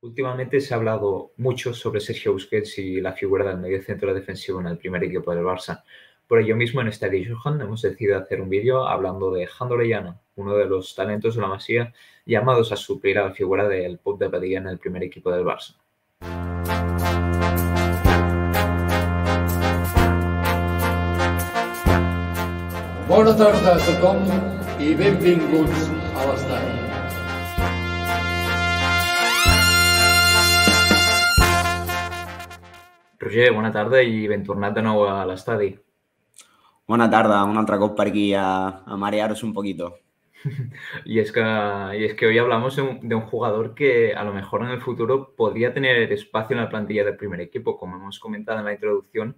Últimamente se ha hablado mucho sobre Sergio Busquets y la figura del mediocentro defensivo en el primer equipo del Barça. Por ello mismo, en esta edición hemos decidido hacer un vídeo hablando de Jandro Orellana, uno de los talentos de la Masía llamados a suplir a la figura del Puig de Padilla en el primer equipo del Barça. Bona tarda a tothom i benvinguts a l'estadi. Roger, bona tarda i ben tornat de nou a l'estadi. Bona tarda, un altre cop per aquí a marearos un poquito. Y es que hoy hablamos de un jugador que a lo mejor en el futuro podría tener espacio en la plantilla del primer equipo. Como hemos comentado en la introducción,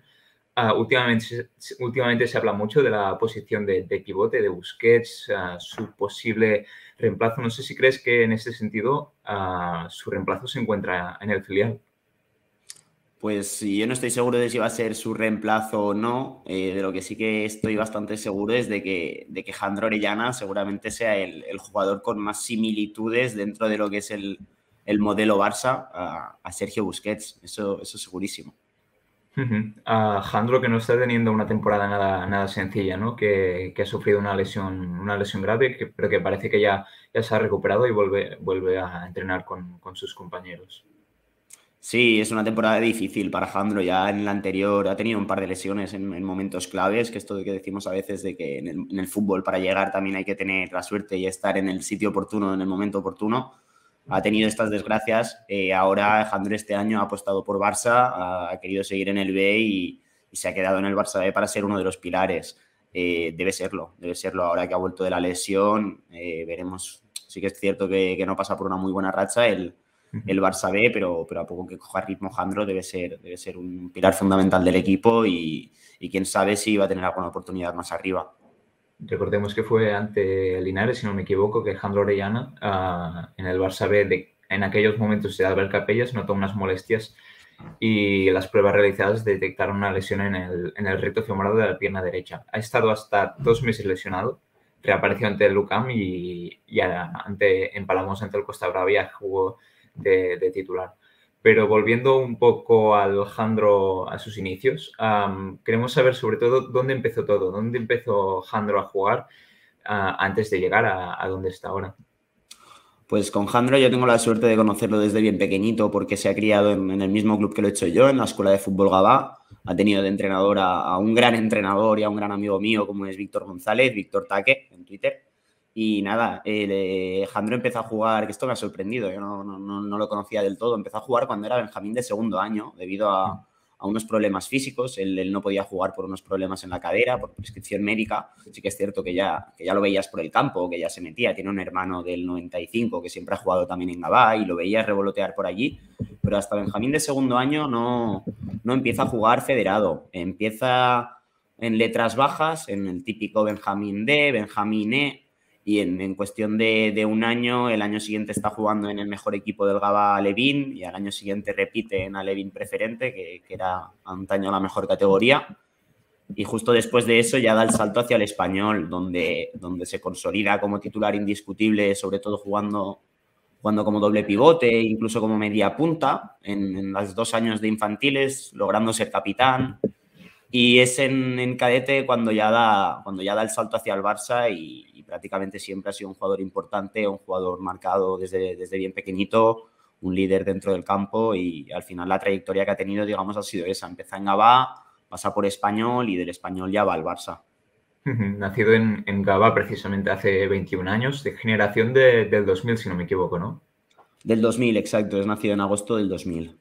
últimamente se habla mucho de la posición de pivote de Busquets, su posible reemplazo. No sé si crees que en ese sentido su reemplazo se encuentra en el filial. Pues yo no estoy seguro de si va a ser su reemplazo o no. De lo que sí que estoy bastante seguro es de que Jandro Orellana seguramente sea el jugador con más similitudes dentro de lo que es el modelo Barça a Sergio Busquets. Eso segurísimo. Jandro, que no está teniendo una temporada nada sencilla, ¿no? Que ha sufrido una lesión grave, pero que parece que ya se ha recuperado y vuelve a entrenar con sus compañeros. Sí, es una temporada difícil para Jandro. Ya en la anterior ha tenido un par de lesiones en momentos claves, que esto de que decimos a veces de que en el fútbol para llegar también hay que tener la suerte y estar en el sitio oportuno, en el momento oportuno. Ha tenido estas desgracias. Ahora Jandro este año ha apostado por Barça, ha querido seguir en el B y se ha quedado en el Barça B para ser uno de los pilares. Debe serlo. Ahora que ha vuelto de la lesión, veremos. Sí que es cierto que no pasa por una muy buena racha el Barça B, pero a poco que coja ritmo Jandro debe ser un pilar fundamental del equipo y quién sabe si va a tener alguna oportunidad más arriba. Recordemos que fue ante Linares, si no me equivoco, que Jandro Orellana en el Barça B en aquellos momentos de Albert Capellas notó unas molestias y las pruebas realizadas detectaron una lesión en el recto femoral de la pierna derecha. Ha estado hasta 2 meses lesionado, reapareció ante el UCAM y empalamos ante el Costa Brava y jugó de titular. Pero volviendo un poco al Jandro a sus inicios, queremos saber sobre todo dónde empezó todo, dónde empezó Jandro a jugar antes de llegar a donde está ahora. Pues con Jandro yo tengo la suerte de conocerlo desde bien pequeñito porque se ha criado en el mismo club que lo he hecho yo, en la Escuela de Fútbol Gavà. Ha tenido de entrenador a un gran entrenador y a un gran amigo mío como es Víctor González, Víctor Taque, en Twitter. Y nada, Jandro empezó a jugar, que esto me ha sorprendido, yo no lo conocía del todo, empezó a jugar cuando era Benjamín de segundo año, debido a unos problemas físicos. Él no podía jugar por unos problemas en la cadera, por prescripción médica. Sí que es cierto que ya lo veías por el campo, que ya se metía. Tiene un hermano del 95 que siempre ha jugado también en Gavà y lo veías revolotear por allí. Pero hasta Benjamín de segundo año no empieza a jugar federado. Empieza en letras bajas, en el típico Benjamín D, Benjamín E. Y en cuestión de un año, el año siguiente está jugando en el mejor equipo del Gavà Alevín y al año siguiente repite en Alevín Preferente, que era antaño la mejor categoría. Y justo después de eso ya da el salto hacia el Español, donde se consolida como titular indiscutible, sobre todo jugando como doble pivote, incluso como media punta, en los 2 años de infantiles, logrando ser capitán. Y es en cadete cuando ya da el salto hacia el Barça y prácticamente siempre ha sido un jugador importante, un jugador marcado desde bien pequeñito, un líder dentro del campo y al final la trayectoria que ha tenido, digamos, ha sido esa. Empieza en Gavà, pasa por Español y del Español ya va al Barça. Nacido en Gavà precisamente hace 21 años, de generación del 2000, si no me equivoco, ¿no? Del 2000, exacto, es nacido en agosto del 2000.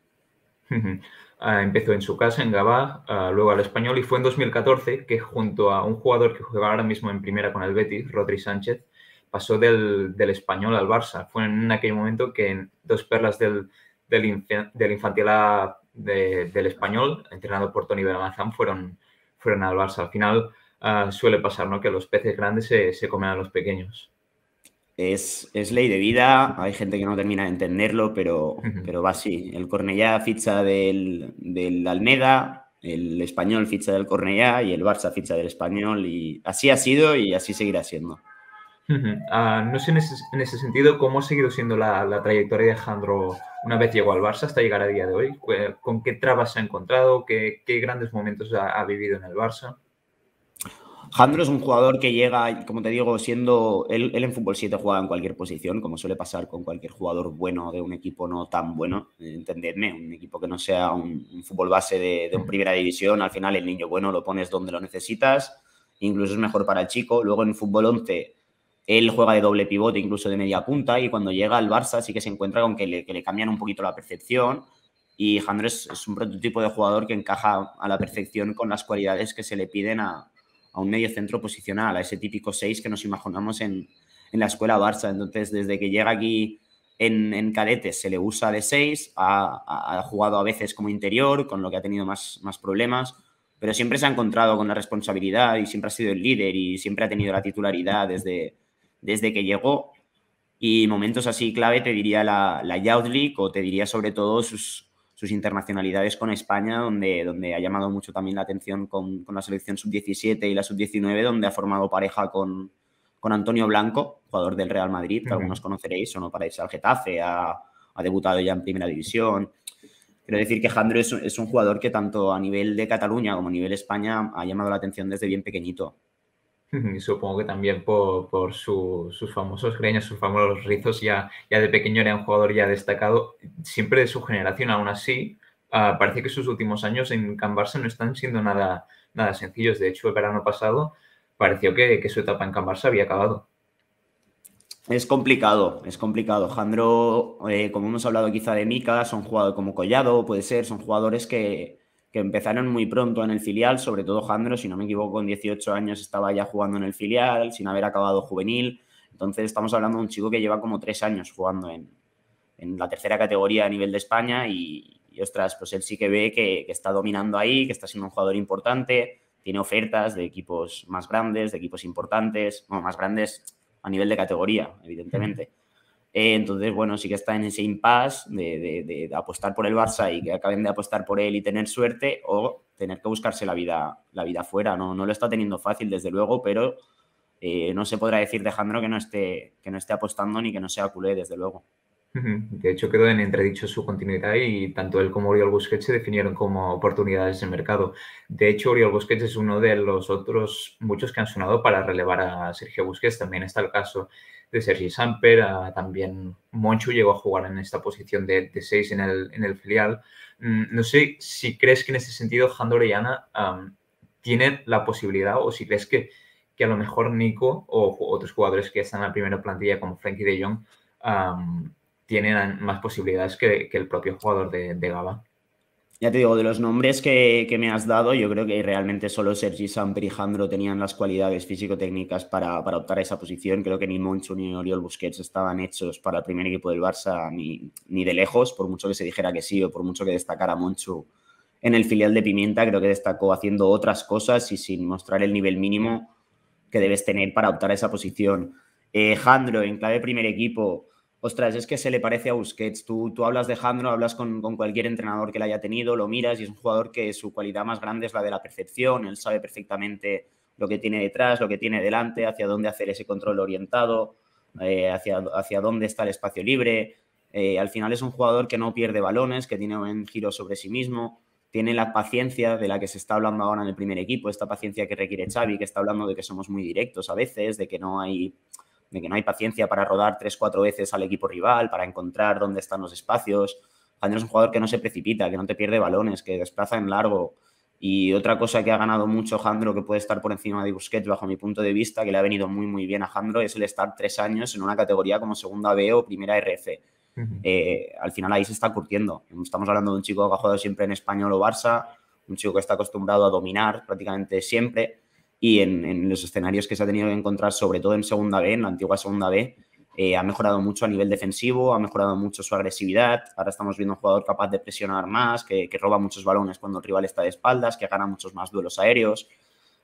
Empezó en su casa, en Gavà, luego al Español y fue en 2014 que junto a un jugador que juega ahora mismo en primera con el Betis, Rodri Sánchez, pasó del Español al Barça. Fue en aquel momento que 2 perlas del infantil A del Español, entrenado por Toni Benamazán, fueron al Barça. Al final suele pasar, ¿no?, que los peces grandes se comen a los pequeños. Es ley de vida, hay gente que no termina de entenderlo, pero va así. El Cornellá ficha del Almeda, el Español ficha del Cornellá y el Barça ficha del Español y así ha sido y así seguirá siendo. No sé en ese sentido cómo ha seguido siendo la trayectoria de Jandro una vez llegó al Barça hasta llegar a día de hoy. ¿Con qué trabas se ha encontrado? ¿Qué grandes momentos ha vivido en el Barça? Jandro es un jugador que llega, como te digo, siendo él en fútbol 7 juega en cualquier posición, como suele pasar con cualquier jugador bueno de un equipo no tan bueno, entendedme, un equipo que no sea un fútbol base de un primera división. Al final el niño bueno lo pones donde lo necesitas, incluso es mejor para el chico. Luego en fútbol 11 él juega de doble pivote, incluso de media punta, y cuando llega al Barça sí que se encuentra con que le cambian un poquito la percepción. Y Jandro es un prototipo de jugador que encaja a la perfección con las cualidades que se le piden a un medio centro posicional, a ese típico 6 que nos imaginamos en la escuela Barça. Entonces, desde que llega aquí en cadetes se le usa de 6, ha jugado a veces como interior, con lo que ha tenido más problemas, pero siempre se ha encontrado con la responsabilidad y siempre ha sido el líder y siempre ha tenido la titularidad desde que llegó. Y momentos así clave te diría la Youth League, o te diría sobre todo sus internacionalidades con España, donde ha llamado mucho también la atención con la selección sub-17 y la sub-19, donde ha formado pareja con Antonio Blanco, jugador del Real Madrid, que algunos conoceréis, o no, para irse al Getafe, ha debutado ya en Primera División. Quiero decir que Jandro es un jugador que tanto a nivel de Cataluña como a nivel de España ha llamado la atención desde bien pequeñito. Y supongo que también por sus famosos greños, sus famosos rizos, ya de pequeño era un jugador ya destacado, siempre de su generación. Aún así, parece que sus últimos años en Can Barça no están siendo nada sencillos. De hecho, el verano pasado pareció que su etapa en Can Barça había acabado. Es complicado. Jandro, como hemos hablado quizá de Mika, son jugadores como Collado, puede ser, son jugadores que empezaron muy pronto en el filial, sobre todo Jandro, si no me equivoco, con 18 años estaba ya jugando en el filial, sin haber acabado juvenil. Entonces estamos hablando de un chico que lleva como 3 años jugando en la tercera categoría a nivel de España y ostras, pues él sí que ve que está dominando ahí, que está siendo un jugador importante, tiene ofertas de equipos más grandes, de equipos importantes, bueno, más grandes a nivel de categoría, evidentemente. Entonces, bueno, sí que está en ese impasse de apostar por el Barça y que acaben de apostar por él y tener suerte, o tener que buscarse la vida fuera. No lo está teniendo fácil, desde luego, pero no se podrá decir de Jandro que no esté apostando ni que no sea culé, desde luego. De hecho, quedó en entredicho su continuidad y tanto él como Oriol Busquets se definieron como oportunidades de mercado. De hecho, Oriol Busquets es uno de los otros muchos que han sonado para relevar a Sergio Busquets. También está el caso de Sergi Samper, también Monchu llegó a jugar en esta posición de 6 en el filial. No sé si crees que en ese sentido Jandro Orellana tiene la posibilidad, o si crees que a lo mejor Nico o otros jugadores que están en la primera plantilla como Frenkie de Jong tienen más posibilidades que el propio jugador de Gabá. Ya te digo, de los nombres que me has dado, yo creo que realmente solo Sergi Samper y Jandro tenían las cualidades físico-técnicas para optar a esa posición. Creo que ni Monchu ni Oriol Busquets estaban hechos para el primer equipo del Barça, ni de lejos, por mucho que se dijera que sí, o por mucho que destacara Monchu en el filial de Pimienta. Creo que destacó haciendo otras cosas y sin mostrar el nivel mínimo que debes tener para optar a esa posición. Jandro, en clave primer equipo, ostras, es que se le parece a Busquets. Tú hablas de Jandro, hablas con cualquier entrenador que le haya tenido, lo miras y es un jugador que su cualidad más grande es la de la percepción. Él sabe perfectamente lo que tiene detrás, lo que tiene delante, hacia dónde hacer ese control orientado, hacia dónde está el espacio libre. Al final es un jugador que no pierde balones, que tiene un giro sobre sí mismo, tiene la paciencia de la que se está hablando ahora en el primer equipo, esta paciencia que requiere Xavi, que está hablando de que somos muy directos a veces, de que no hay paciencia para rodar 3-4 veces al equipo rival, para encontrar dónde están los espacios. Jandro es un jugador que no se precipita, que no te pierde balones, que desplaza en largo. Y otra cosa que ha ganado mucho Jandro, que puede estar por encima de Busquets bajo mi punto de vista, que le ha venido muy, muy bien a Jandro, es el estar 3 años en una categoría como segunda B o primera RF. Al final ahí se está curtiendo. Estamos hablando de un chico que ha jugado siempre en Español o Barça, un chico que está acostumbrado a dominar prácticamente siempre, y en los escenarios que se ha tenido que encontrar, sobre todo en segunda B, en la antigua segunda B, ha mejorado mucho a nivel defensivo, ha mejorado mucho su agresividad. Ahora estamos viendo un jugador capaz de presionar más, que roba muchos balones cuando el rival está de espaldas, que gana muchos más duelos aéreos.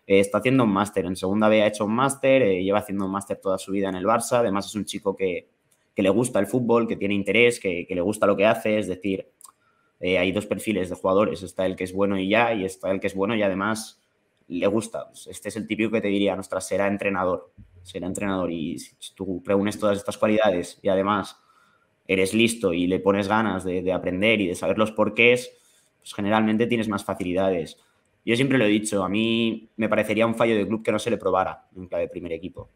Está haciendo un máster, en segunda B ha hecho un máster, lleva haciendo un máster toda su vida en el Barça. Además es un chico que le gusta el fútbol, que tiene interés, que le gusta lo que hace. Es decir, hay dos perfiles de jugadores. Está el que es bueno y ya, y está el que es bueno y además le gusta. Este es el típico que te diría, ostras, será entrenador. ser entrenador y si tú reúnes todas estas cualidades y además eres listo y le pones ganas de aprender y de saber los porqués, pues generalmente tienes más facilidades. Yo siempre lo he dicho, a mí me parecería un fallo de club que no se le probara en clave de primer equipo.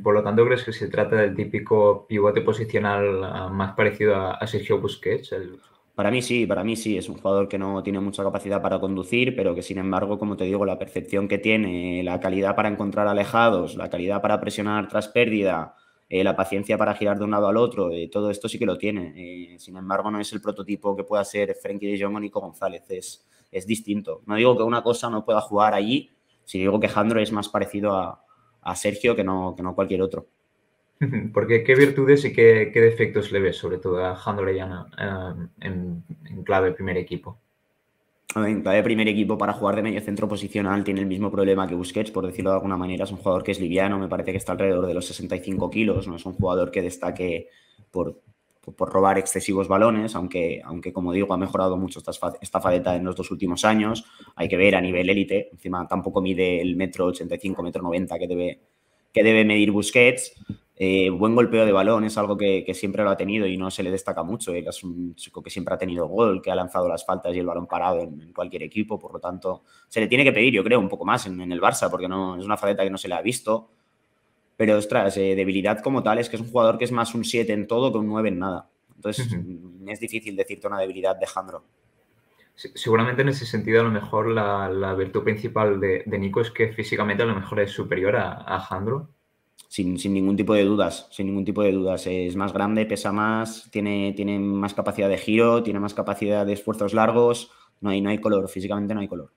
Por lo tanto, ¿crees que se trata del típico pivote posicional más parecido a Sergio Busquets? Para mí sí, es un jugador que no tiene mucha capacidad para conducir, pero que sin embargo, como te digo, la percepción que tiene, la calidad para encontrar alejados, la calidad para presionar tras pérdida, la paciencia para girar de un lado al otro, todo esto sí que lo tiene. Sin embargo, no es el prototipo que pueda ser Frenkie de Jong o Nico González, es distinto. No digo que una cosa no pueda jugar allí, si digo que Jandro es más parecido a Sergio que no cualquier otro. Porque ¿qué virtudes y qué defectos le ves, sobre todo a Jandro Orellana en clave primer equipo? En clave de primer equipo para jugar de medio centro posicional tiene el mismo problema que Busquets, por decirlo de alguna manera. Es un jugador que es liviano, me parece que está alrededor de los 65 kilos. No es un jugador que destaque por robar excesivos balones, aunque como digo, ha mejorado mucho esta faceta en los 2 últimos años. Hay que ver a nivel élite. Encima tampoco mide el 1,85 m, 1,90 m que debe medir Busquets. Buen golpeo de balón es algo que siempre lo ha tenido y no se le destaca mucho. Él es un chico que siempre ha tenido gol, que ha lanzado las faltas y el balón parado en cualquier equipo. Por lo tanto, se le tiene que pedir, yo creo, un poco más en el Barça, porque no es una faceta que no se le ha visto. Pero, ostras, debilidad como tal es que es un jugador que es más un 7 en todo que un 9 en nada. Entonces, es difícil decirte una debilidad de Jandro. Seguramente en ese sentido, a lo mejor la virtud principal de Nico es que físicamente a lo mejor es superior a Jandro. Sin ningún tipo de dudas, sin ningún tipo de dudas. Es más grande, pesa más, tiene más capacidad de giro, tiene más capacidad de esfuerzos largos. No hay color, físicamente no hay color.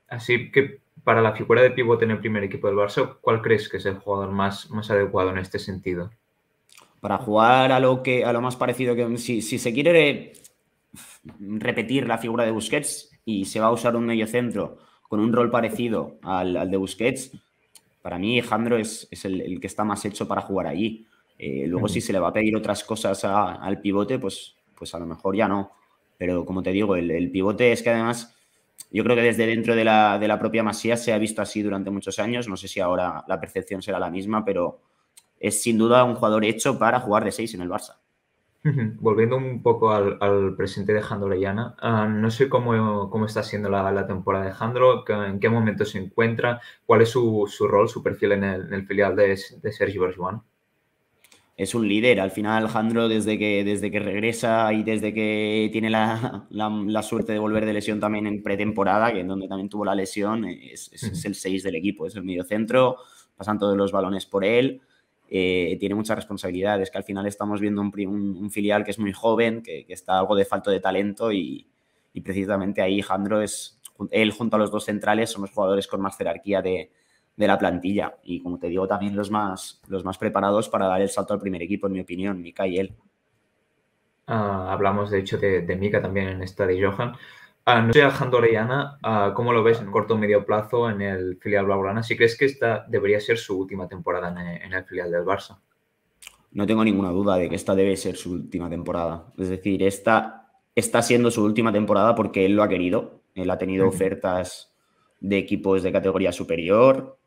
Así que para la figura de pivote en el primer equipo del Barça, ¿cuál crees que es el jugador más adecuado en este sentido? Para jugar a lo más parecido que... Si se quiere repetir la figura de Busquets y se va a usar un medio centro con un rol parecido al de Busquets, para mí Jandro es el que está más hecho para jugar allí. Luego si se le va a pedir otras cosas al pivote, pues a lo mejor ya no. Pero como te digo, el pivote es que además yo creo que desde dentro de la propia Masía se ha visto así durante muchos años. No sé si ahora la percepción será la misma, pero es sin duda un jugador hecho para jugar de 6 en el Barça. Volviendo un poco al presente de Jandro Orellana, no sé cómo está siendo la temporada de Jandro, en qué momento se encuentra, cuál es su rol, su perfil en el filial de Sergi Barjuan. Es un líder. Al final, Jandro, desde que regresa y desde que tiene la suerte de volver de lesión también en pretemporada, que en donde también tuvo la lesión, es el 6 del equipo, es el mediocentro, pasan todos los balones por él. Tiene muchas responsabilidades, que al final estamos viendo un filial que es muy joven, que está algo de falto de talento y precisamente ahí Jandro él junto a los 2 centrales son los jugadores con más jerarquía de la plantilla y como te digo también los más preparados para dar el salto al primer equipo, en mi opinión, Mika y él. Hablamos de hecho de Mika también en esta de Johan. No sé, a Jandro Orellana, ¿cómo lo ves en corto o medio plazo en el filial blaugrana? ¿Si crees que esta debería ser su última temporada en el filial del Barça? No tengo ninguna duda de que esta debe ser su última temporada. Es decir, esta está siendo su última temporada porque él lo ha querido. Él ha tenido ofertas de equipos de categoría superior,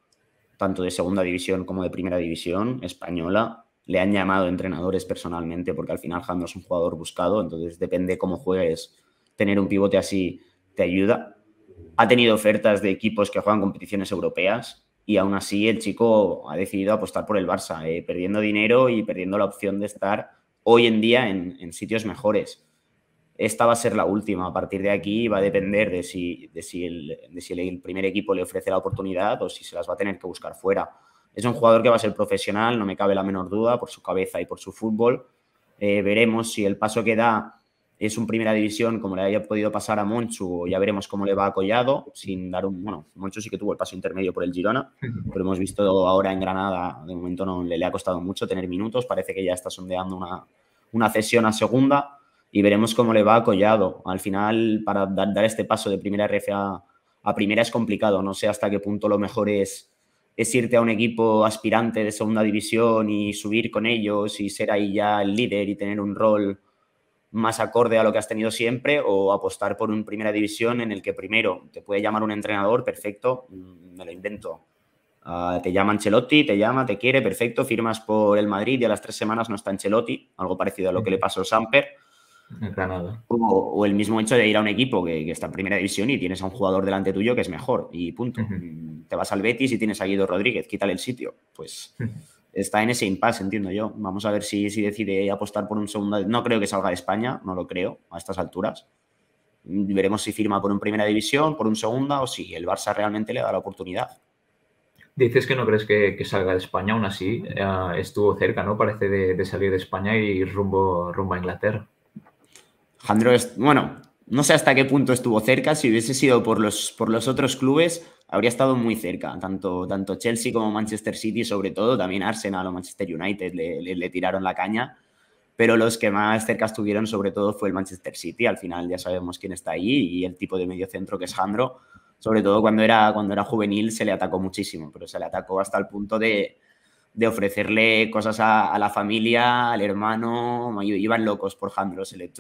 tanto de segunda división como de primera división española. Le han llamado entrenadores personalmente porque al final Jandro es un jugador buscado, entonces depende cómo juegues. Tener un pivote así te ayuda. Ha tenido ofertas de equipos que juegan competiciones europeas y aún así el chico ha decidido apostar por el Barça, perdiendo dinero y perdiendo la opción de estar hoy en día en sitios mejores. Esta va a ser la última. A partir de aquí va a depender de si el primer equipo le ofrece la oportunidad o si se las va a tener que buscar fuera. Es un jugador que va a ser profesional, no me cabe la menor duda, por su cabeza y por su fútbol. Veremos si el paso que da es un primera división como le haya podido pasar a Monchu, ya veremos cómo le va a Collado, sin dar Monchu sí que tuvo el paso intermedio por el Girona, pero hemos visto ahora en Granada, de momento no le ha costado mucho tener minutos, parece que ya está sondeando una cesión a segunda y veremos cómo le va a Collado. Al final, para dar este paso de primera RFA a primera es complicado, no sé hasta qué punto lo mejor es irte a un equipo aspirante de segunda división y subir con ellos y ser ahí ya el líder y tener un rol más acorde a lo que has tenido siempre, o apostar por un primera división en el que primero te puede llamar un entrenador, perfecto, me lo invento, Te llama Ancelotti, te quiere, perfecto, firmas por el Madrid y a las 3 semanas no está Ancelotti, algo parecido a lo que le pasó a Samper. En Granada. O el mismo hecho de ir a un equipo que está en primera división y tienes a un jugador delante tuyo que es mejor y punto. Te vas al Betis y tienes a Guido Rodríguez, quítale el sitio. Pues está en ese impasse, entiendo yo. Vamos a ver si decide apostar por un segundo. No creo que salga de España, no lo creo a estas alturas. Veremos si firma por un primera división, por un segunda o si el Barça realmente le da la oportunidad. Dices que no crees que salga de España, aún así estuvo cerca, ¿no? Parece de salir de España y rumbo a Inglaterra. Jandro, bueno, no sé hasta qué punto estuvo cerca. Si hubiese sido por los otros clubes, habría estado muy cerca. Tanto Chelsea como Manchester City, sobre todo, también Arsenal o Manchester United le tiraron la caña. Pero los que más cerca estuvieron, sobre todo, fue el Manchester City. Al final ya sabemos quién está allí y el tipo de mediocentro que es Jandro. Sobre todo cuando era juvenil se le atacó muchísimo, pero se le atacó hasta el punto de ofrecerle cosas a la familia, al hermano. Iban locos por Jandro, se le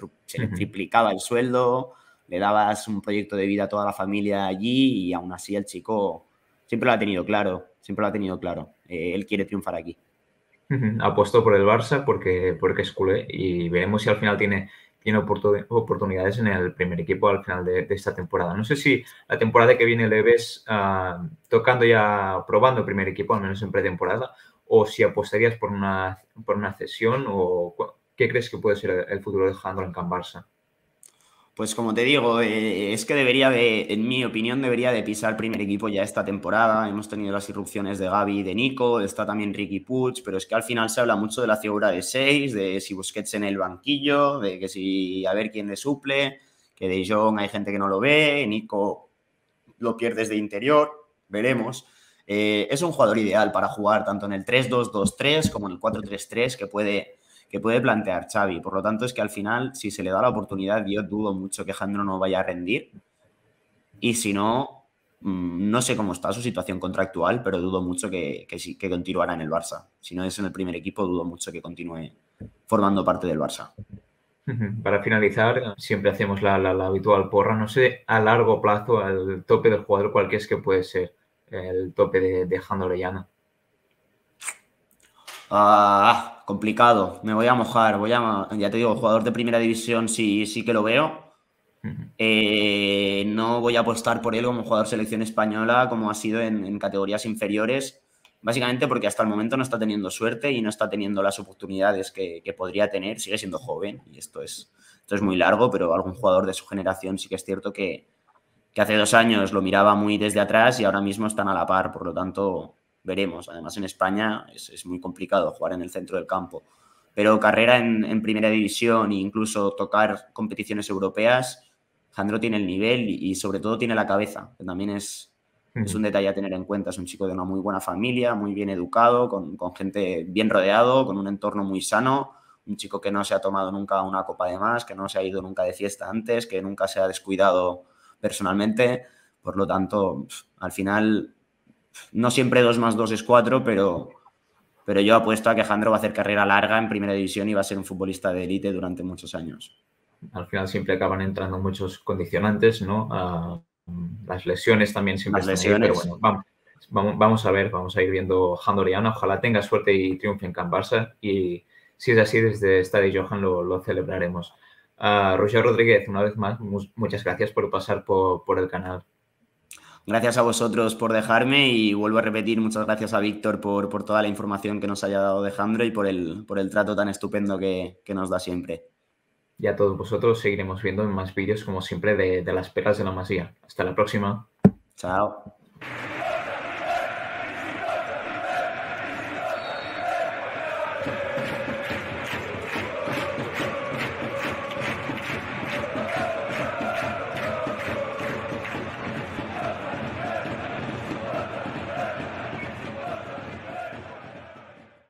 triplicaba el sueldo, le dabas un proyecto de vida a toda la familia allí y aún así el chico siempre lo ha tenido claro, él quiere triunfar aquí. Apostó por el Barça porque es culé y veremos si al final tiene oportunidades en el primer equipo al final de esta temporada. No sé si la temporada que viene le ves tocando ya, probando el primer equipo, al menos en pretemporada, o si apostarías por una cesión, o qué crees que puede ser el futuro de Jandro en Can Barça. Pues como te digo, es que en mi opinión, debería de pisar primer equipo ya esta temporada. Hemos tenido las irrupciones de Gavi y de Nico, está también Riqui Puig, pero es que al final se habla mucho de la figura de 6, de si Busquets en el banquillo, de que si a ver quién le suple, que De Jong hay gente que no lo ve, Nico lo pierdes de interior, veremos. Es un jugador ideal para jugar tanto en el 3-2-2-3 como en el 4-3-3 que puede plantear Xavi. Por lo tanto, es que al final, si se le da la oportunidad, yo dudo mucho que Jandro no vaya a rendir. Y si no, no sé cómo está su situación contractual, pero dudo mucho que continuará en el Barça. Si no es en el primer equipo, dudo mucho que continúe formando parte del Barça. Para finalizar, siempre hacemos la habitual porra. No sé, a largo plazo, el tope del jugador, ¿cuál crees que puede ser el tope de Jandro Orellana? Complicado. Me voy a mojar. Ya te digo, jugador de primera división sí que lo veo. No voy a apostar por él como jugador selección española, como ha sido en categorías inferiores, básicamente porque hasta el momento no está teniendo suerte y no está teniendo las oportunidades que podría tener. Sigue siendo joven y esto es muy largo, pero algún jugador de su generación sí que es cierto que hace 2 años lo miraba muy desde atrás y ahora mismo están a la par. Por lo tanto, veremos. Además, en España es muy complicado jugar en el centro del campo. Pero carrera en primera división e incluso tocar competiciones europeas, Jandro tiene el nivel y sobre todo tiene la cabeza, que también es un detalle a tener en cuenta. Es un chico de una muy buena familia, muy bien educado, con gente bien rodeado, con un entorno muy sano. Un chico que no se ha tomado nunca una copa de más, que no se ha ido nunca de fiesta antes, que nunca se ha descuidado personalmente. Por lo tanto, al final, no siempre 2 más 2 es 4, pero yo apuesto a que Jandro va a hacer carrera larga en primera división y va a ser un futbolista de élite durante muchos años. Al final siempre acaban entrando muchos condicionantes, ¿no? Las lesiones también siempre están ahí, pero bueno, vamos a ir viendo Jandro Orellana. Ojalá tenga suerte y triunfe en Can Barça, y si es así, desde Estadio Johan lo celebraremos. Roger Rodríguez, una vez más, muchas gracias por pasar por el canal. Gracias a vosotros por dejarme y vuelvo a repetir, muchas gracias a Víctor por toda la información que nos haya dado de Jandro y por el trato tan estupendo que nos da siempre. Y a todos vosotros seguiremos viendo en más vídeos, como siempre, de las pegas de la Masía. Hasta la próxima. Chao.